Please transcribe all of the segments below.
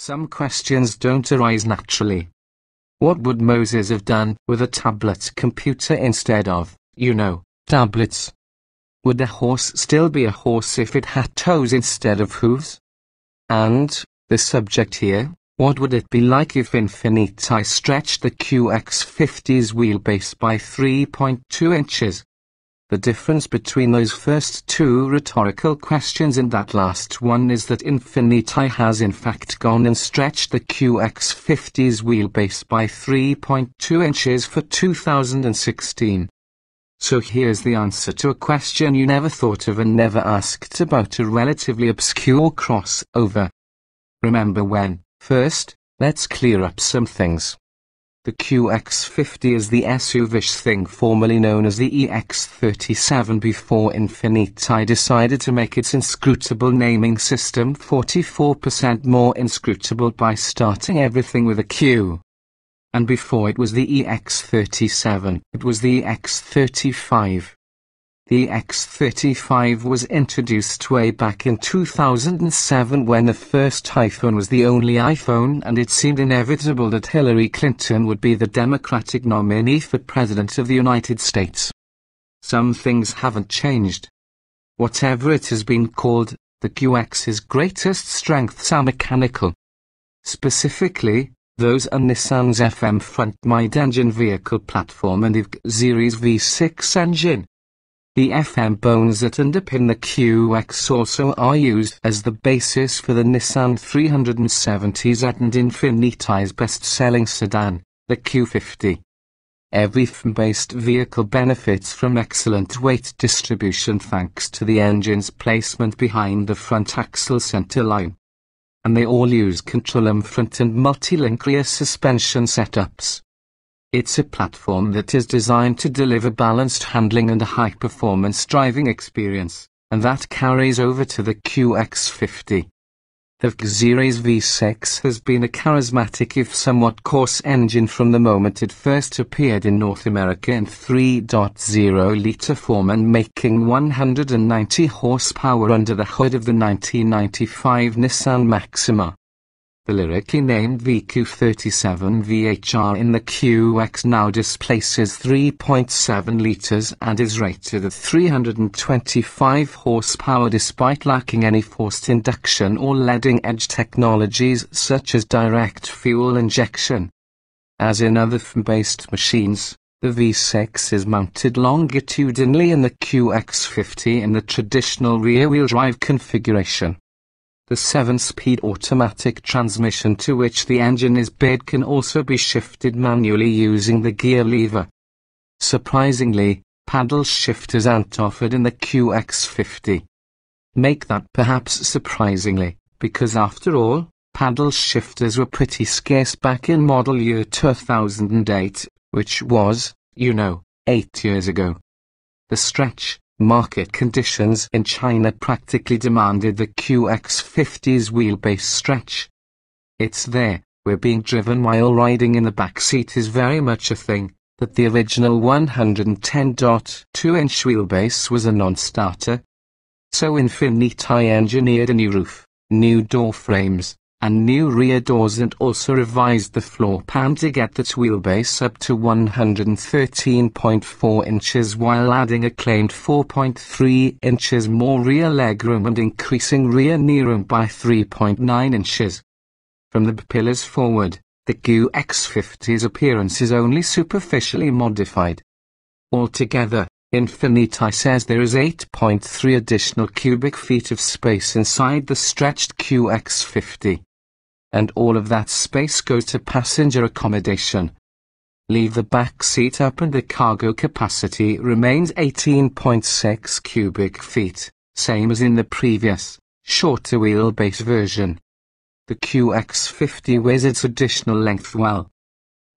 Some questions don't arise naturally. What would Moses have done with a tablet computer instead of, tablets? Would a horse still be a horse if it had toes instead of hooves? And, the subject here, what would it be like if Infiniti stretched the QX50's wheelbase by 3.2 inches? The difference between those first two rhetorical questions and that last one is that Infiniti has in fact gone and stretched the QX50's wheelbase by 3.2 inches for 2016. So here's the answer to a question you never thought of and never asked about, a relatively obscure crossover. Remember when? First, let's clear up some things. The QX50 is the SUV-ish thing formerly known as the EX37 before Infiniti decided to make its inscrutable naming system 44% more inscrutable by starting everything with a Q. And before it was the EX37, it was the EX35. The EX35 was introduced way back in 2007 when the first iPhone was the only iPhone, and it seemed inevitable that Hillary Clinton would be the Democratic nominee for President of the United States. Some things haven't changed. Whatever it has been called, the QX's greatest strengths are mechanical. Specifically, those are Nissan's FM front mid-engine vehicle platform and the G series V6 engine. The FM bones that underpin the QX also are used as the basis for the Nissan 370Z and Infiniti's best-selling sedan, the Q50. Every FM-based vehicle benefits from excellent weight distribution thanks to the engine's placement behind the front axle centerline. And they all use control-arm front and multi-link rear suspension setups. It's a platform that is designed to deliver balanced handling and a high-performance driving experience, and that carries over to the QX50. The G series V6 has been a charismatic if somewhat coarse engine from the moment it first appeared in North America in 3.0-litre form and making 190 horsepower under the hood of the 1995 Nissan Maxima. The lyrically named VQ37 VHR in the QX now displaces 3.7 litres and is rated at 325 horsepower despite lacking any forced induction or leading-edge technologies such as direct fuel injection. As in other FM-based machines, the V6 is mounted longitudinally in the QX50 in the traditional rear-wheel drive configuration. The 7-speed automatic transmission to which the engine is bid can also be shifted manually using the gear lever. Surprisingly, paddle shifters aren't offered in the QX50. Make that perhaps surprisingly, because after all, paddle shifters were pretty scarce back in model year 2008, which was, 8 years ago. The stretch market conditions in China practically demanded the QX50's wheelbase stretch. It's there, where being driven while riding in the back seat is very much a thing, that the original 110.2-inch wheelbase was a non-starter. So Infiniti engineered a new roof, new door frames, and new rear doors and also revised the floor pan to get that wheelbase up to 113.4 inches while adding a claimed 4.3 inches more rear legroom and increasing rear kneeroom by 3.9 inches. From the pillars forward, the QX50's appearance is only superficially modified. Altogether, Infiniti says there is 8.3 additional cubic feet of space inside the stretched QX50. And all of that space goes to passenger accommodation. Leave the back seat up and the cargo capacity remains 18.6 cubic feet, same as in the previous, shorter wheelbase version. The QX50 weighs its additional length well.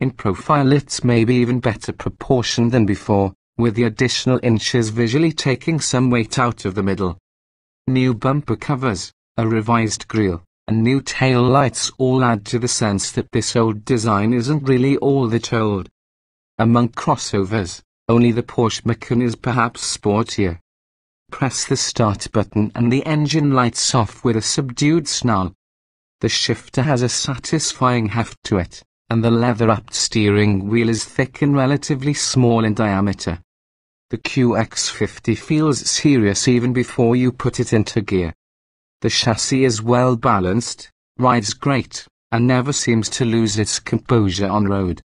In profile it's maybe even better proportioned than before, with the additional inches visually taking some weight out of the middle. New bumper covers, a revised grille, and new tail lights all add to the sense that this old design isn't really all that old. Among crossovers, only the Porsche Macan is perhaps sportier. Press the start button and the engine lights off with a subdued snarl. The shifter has a satisfying heft to it, and the leather-wrapped steering wheel is thick and relatively small in diameter. The QX50 feels serious even before you put it into gear. The chassis is well balanced, rides great, and never seems to lose its composure on road.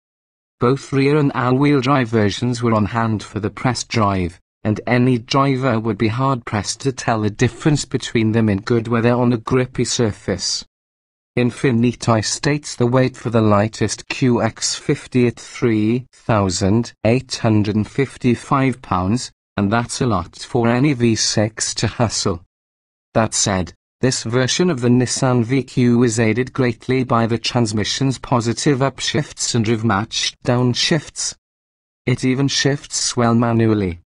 Both rear and all-wheel drive versions were on hand for the press drive, and any driver would be hard-pressed to tell the difference between them in good weather on a grippy surface. Infiniti states the weight for the lightest QX50 at 3,855 pounds, and that's a lot for any V6 to hustle. That said, this version of the Nissan VQ is aided greatly by the transmission's positive upshifts and rev-matched downshifts. It even shifts well manually.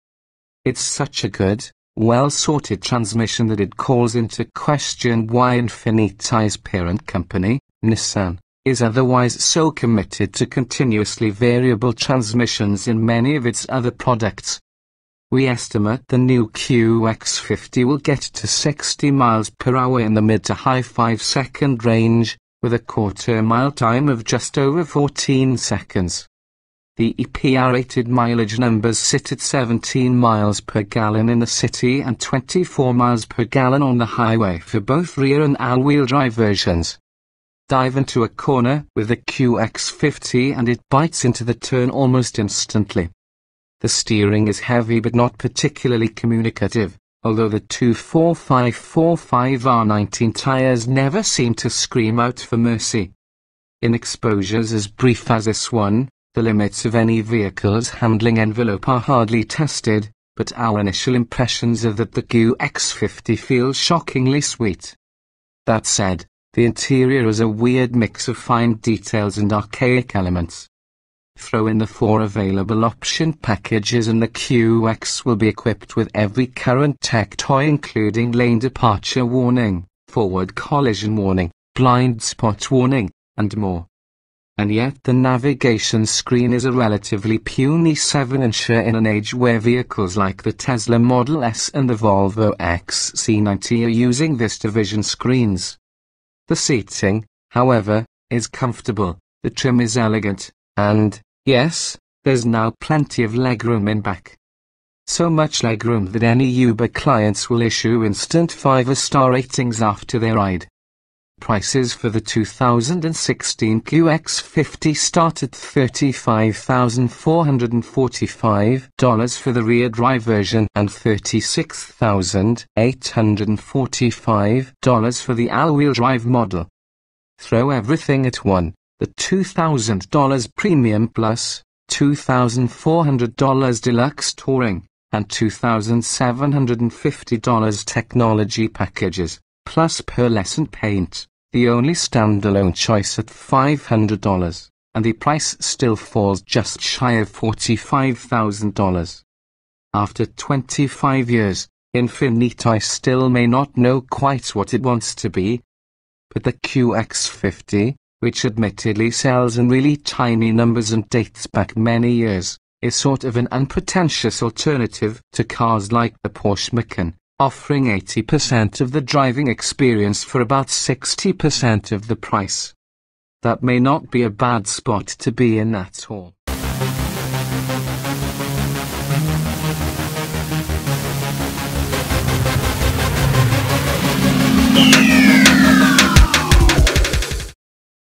It's such a good, well-sorted transmission that it calls into question why Infiniti's parent company, Nissan, is otherwise so committed to continuously variable transmissions in many of its other products. We estimate the new QX50 will get to 60 miles per hour in the mid to high 5-second range, with a quarter-mile time of just over 14 seconds. The EPA-rated mileage numbers sit at 17 miles per gallon in the city and 24 miles per gallon on the highway for both rear and all-wheel drive versions. Dive into a corner with the QX50 and it bites into the turn almost instantly. The steering is heavy but not particularly communicative, although the 245/45R19 tires never seem to scream out for mercy. In exposures as brief as this one, the limits of any vehicle's handling envelope are hardly tested, but our initial impressions are that the QX50 feels shockingly sweet. That said, the interior is a weird mix of fine details and archaic elements. Throw in the 4 available option packages and the QX will be equipped with every current tech toy including lane departure warning, forward collision warning, blind spot warning, and more. And yet the navigation screen is a relatively puny 7-incher in an age where vehicles like the Tesla Model S and the Volvo XC90 are using VistaVision screens. The seating, however, is comfortable, the trim is elegant, and, yes, there's now plenty of legroom in back. So much legroom that any Uber clients will issue instant 5-star ratings after their ride. Prices for the 2016 QX50 start at $35,445 for the rear drive version and $36,845 for the all-wheel drive model. Throw everything at one. The $2,000 Premium Plus, $2,400 Deluxe Touring, and $2,750 Technology packages, plus pearlescent paint, the only standalone choice at $500, and the price still falls just shy of $45,000. After 25 years, Infiniti still may not know quite what it wants to be, but the QX50, which admittedly sells in really tiny numbers and dates back many years, is sort of an unpretentious alternative to cars like the Porsche Macan, offering 80% of the driving experience for about 60% of the price. That may not be a bad spot to be in at all.